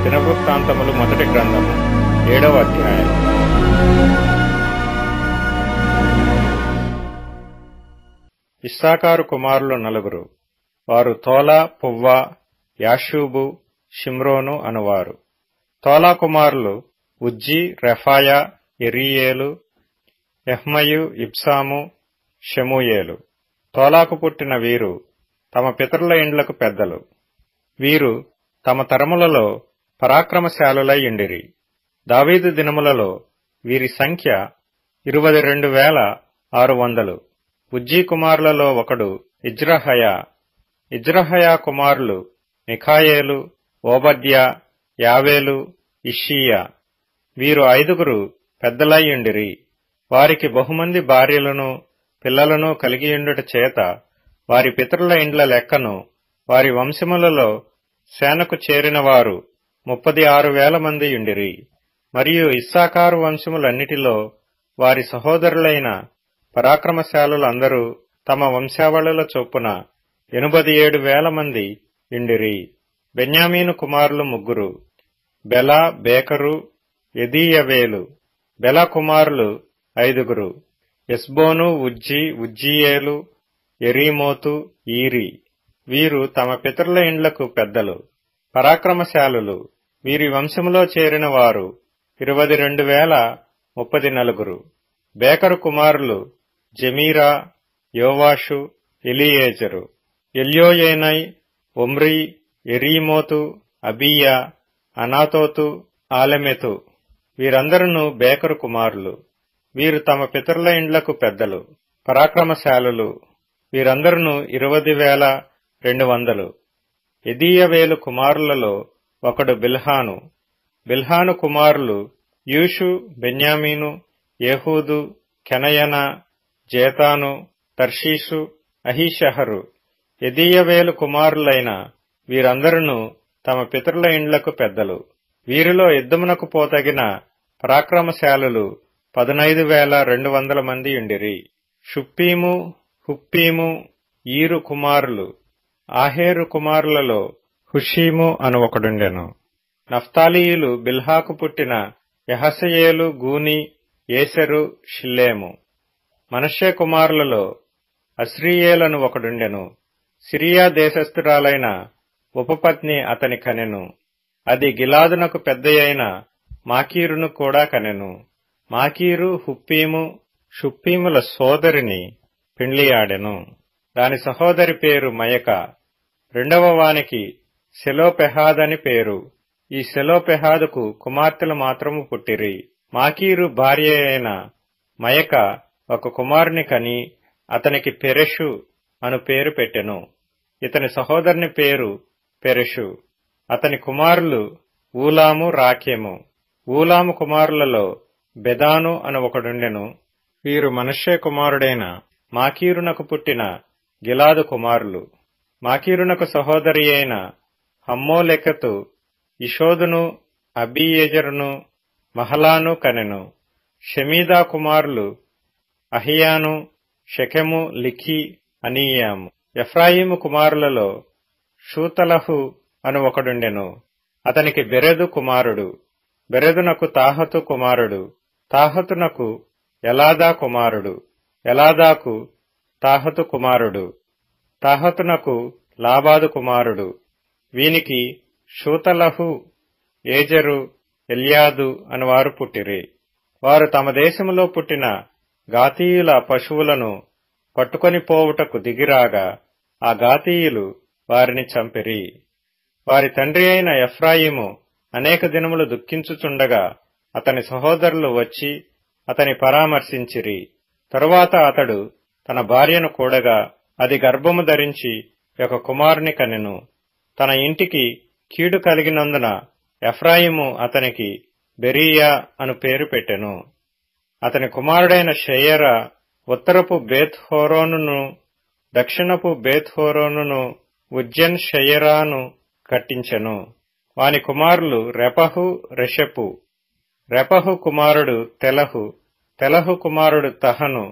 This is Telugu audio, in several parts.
దినవృత్తాంతములు మొదటి గ్రంథము 7వ అధ్యాయం. ఇస్సాకారు కుమారులు 4. వారు తోలా, పువ్వా, యాషూబు, షిమ్రోను అనువారు. తోలా కుమారులు ఉజ్జీ, రెఫాయా, యెరీయేలు, యహ్మయు, ఇబ్సాము, షెమూయేలు. తోలాకు పుట్టిన వీరు తమ పితరుల ఇండ్లకు పెద్దలు. వీరు తమ తరములలో పరాక్రమశాలులై ఉండిరి. దావీదు దినములలో వీరి సంఖ్య 22,600. ఉజ్జీ కుమారులలో ఒకడు ఇజ్రహయా. ఇజ్రహయా కుమారులు మిఖాయేలు, ఓబద్యా, యావేలు, ఇష్షీయా. వీరు 5 పెద్దలై ఉండిరి. వారికి బహుమంది భార్యలను పిల్లలను కలిగియుండుట చేత వారి పితరుల ఇండ్ల లెక్కను వారి వంశములలో సేనకు చేరిన వారు 36,000 మంది ఉండిరి. మరియు ఇస్సాకారు వంశములన్నిటిలో వారి సహోదరులైన పరాక్రమశాలులందరూ తమ వంశావళుల చొప్పున 87,000 మంది ఉండిరి. బెన్యామీను కుమారులు 3: బెలా, బేకరు, ఎదీయవేలు. బెలా కుమారులు 5: ఎస్బోను, ఉజ్జీ, ఉజ్జీయేలు, యెరీమోతు, ఈరి. వీరు తమ పితరుల ఇండ్లకు పెద్దలు, పరాక్రమశాలులు. వీరి వంశములో చేరిన వారు 22,034. బేకరు కుమారులు జెమీరా, యోవాషు, ఎలీయేజరు, ఎల్యోయేనై, ఒమ్రీ, యెరీమోతు, అబీయా, అనాతోతు, ఆలెమెతు. వీరందరూ బేకరు కుమారులు. వీరు తమ పితరుల ఇండ్లకు పెద్దలు, పరాక్రమశాలులు. వీరందరూ 20,200. ఎదీయవేలు కుమారులలో ఒకడు బిల్హాను. బిల్హాను కుమారులు యూషు, బెన్యామీను, ఏహూదు, కెనయనా, జేతాను, తర్షీషు, అహీషహరు. ఎదీయవేలు కుమారులైన వీరందరూ తమ పితరుల ఇండ్లకు పెద్దలు. వీరిలో యుద్ధమునకు పోతగిన పరాక్రమశాలులు 15,200 మంది ఉండిరి. షుప్పీము, హుప్పీము, ఈరు కుమారులు. ఆహేరు కుమారులలో హుషీము అను ఒకడుండెను. నఫ్తాలీయులు బిల్హాకు పుట్టిన యహసయేలు, గూని, ఏసెరు, షిల్లేము. మనష్షే కుమారులలో అస్రీయేలను ఒకడుండెను. సిరియా దేశస్థురాలైన ఉపపత్ని అతని కనెను. అది గిలాదునకు పెద్దయైన మాకీరును కూడా కనెను. మాకీరు హుప్పీము, షుప్పీముల సోదరిని పెండ్లియాడెను. దాని సహోదరి పేరు మయక. 2వ వానికి సెలోపెహాదని పేరు. ఈ సెలోపెహాదుకు కుమార్తెలు మాత్రము పుట్టిరి. మాకీరు భార్య అయిన మయక ఒక కుమారుని కని అతనికి పెరెషు అను పేరు పెట్టెను. ఇతని సహోదరుని పేరు పెరెషు. అతని కుమారులు ఊలాము, రాకెము. ఊలాము కుమారులలో బెదాను అను ఒకడుండెను. వీరు మనష్షే కుమారుడైన మాకీరునకు పుట్టిన గిలాదు కుమారులు. మాకీరునకు సహోదరి అయిన హమ్మోలెకెతు ఇషోదును, అబీయెజరును, మహలాను కనెను. షెమీదా కుమారులు అహియాను, షెకెము, లిఖి, అనీయాము. ఎఫ్రాయిము కుమారులలో షూతలహు అను ఒకడుండెను. అతనికి బెరెదు కుమారుడు. బెరెదునకు తాహతు కుమారుడు. తాహతునకు ఎలాదా కుమారుడు. ఎలాదాకు తాహతు కుమారుడు. తాహతునకు లాబాదు కుమారుడు. వీనికి షూతలహు, ఏజరు, ఎల్యాదు అనువారు పుట్టిరి. వారు తమ దేశములో పుట్టిన గాతీయుల పశువులను పట్టుకొని పోవుటకు దిగిరాగా ఆ గాతీయులు వారిని చంపిరి. వారి తండ్రి అయిన ఎఫ్రాయిము అనేక దినములు దుఃఖించుచుండగా అతని సహోదరులు వచ్చి అతని పరామర్శించిరి. తరువాత అతడు తన భార్యను కూడగా అది గర్భము ధరించి ఒక కుమారుని కనెను. తన ఇంటికి కీడు కలిగినందున ఎఫ్రాయిము అతనికి బెరీయా అను పేరు పెట్టెను. అతని కుమారుడైన షెయరా ఉత్తరపు బేత్ హోరోనును దక్షిణపు బేత్ హోరోనును ఉజ్జెన్ షెయరాను కట్టించెను. వాని కుమారులు రెపహు, రెషెపు. రెపహు కుమారుడు తెలహు. తెలహు కుమారుడు తహను.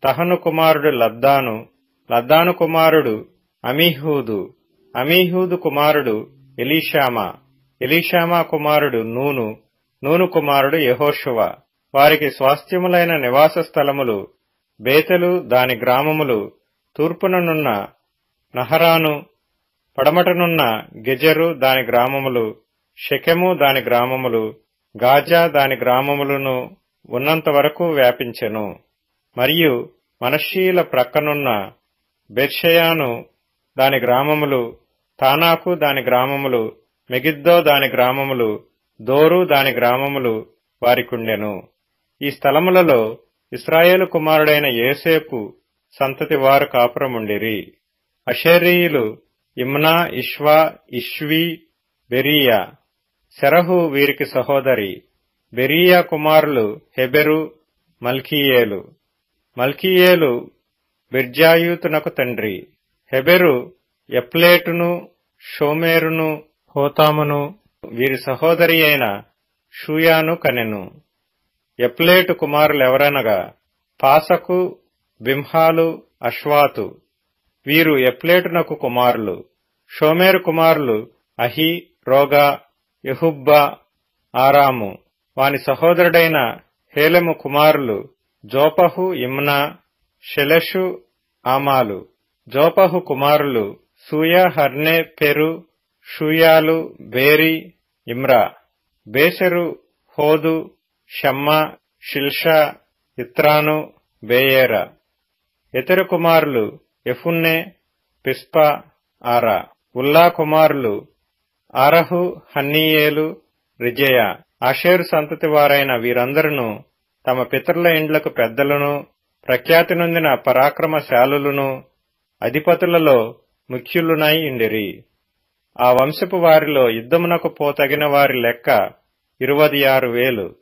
తహను కుమారుడు లద్దాను. లద్దాను కుమారుడు అమీహూదు. అమీహూదు కుమారుడు ఎలీషామా. ఎలీషామా కుమారుడు నూను, నూను కుమారుడు యెహోషువ. వారికి స్వాస్థ్యములైన నివాస స్థలములు బేతెలు దాని గ్రామములు, తూర్పుననున్న నహరాను, పడమటనున్న గెజెరు దాని గ్రామములు, షెకెము దాని గ్రామములు, గాజా దాని గ్రామములను ఉన్నంత వరకు వ్యాపించెను. మరియు మనష్షీయుల ప్రక్కనున్న బెర్షెయాను దాని గ్రామములు, తానాకు దాని గ్రామములు, మెగిద్దో దాని గ్రామములు, దోరు దాని గ్రామములు వారికుండెను. ఈ స్థలములలో ఇశ్రాయేలు కుమారుడైన యోసేపు సంతతి వారు కాపురముండిరి. అషేరీయులు ఇమ్నా, ఇష్వా, ఇష్వీ, బెరీయా. శెరహు వీరికి సహోదరి. బెరీయా కుమారులు హెబెరు, మల్కీయేలు. మల్కీయేలు బిర్జాయూతునకు తండ్రి. హెబెరు ఎప్లేటును, షోమేరును, హోతామును వీరి సహోదరి అయిన షూయాను కనెను. ఎప్లేటు కుమారులెవరనగా పాసకు, బింహాలు, అశ్వాతు. వీరు ఎప్లేటునకు కుమారులు. షోమేరు కుమారులు అహి, రోగా, యెహుబ్బా, ఆరాము. వాని సహోదరుడైన హేలెము కుమారులు జోపహు, ఇమ్నా, షెలెషు, ఆమాలు. జోపహు కుమారులు సూయా, హర్నే, పెరు, షూయాలు, బేరి, ఇమ్రా. బేసెరు, హోదు, షమ్మా, షిల్షా, ఇత్రాను, బేయేరా. ఎతెరు కుమారులు ఎఫున్నె, పిస్పా, ఆరా. ఉల్లా కుమారులు ఆరహు, హన్నీయేలు, రిజయా. ఆషేరు సంతతి వారైన వీరందరూ తమ పితరుల ఇండ్లకు పెద్దలను, ప్రఖ్యాతి నొందిన పరాక్రమశాలులను, అధిపతులలో ముఖ్యులునై ఇండిరి. ఆ వంశపు వారిలో యుద్ధమునకు పోతగిన వారి లెక్క 26,000.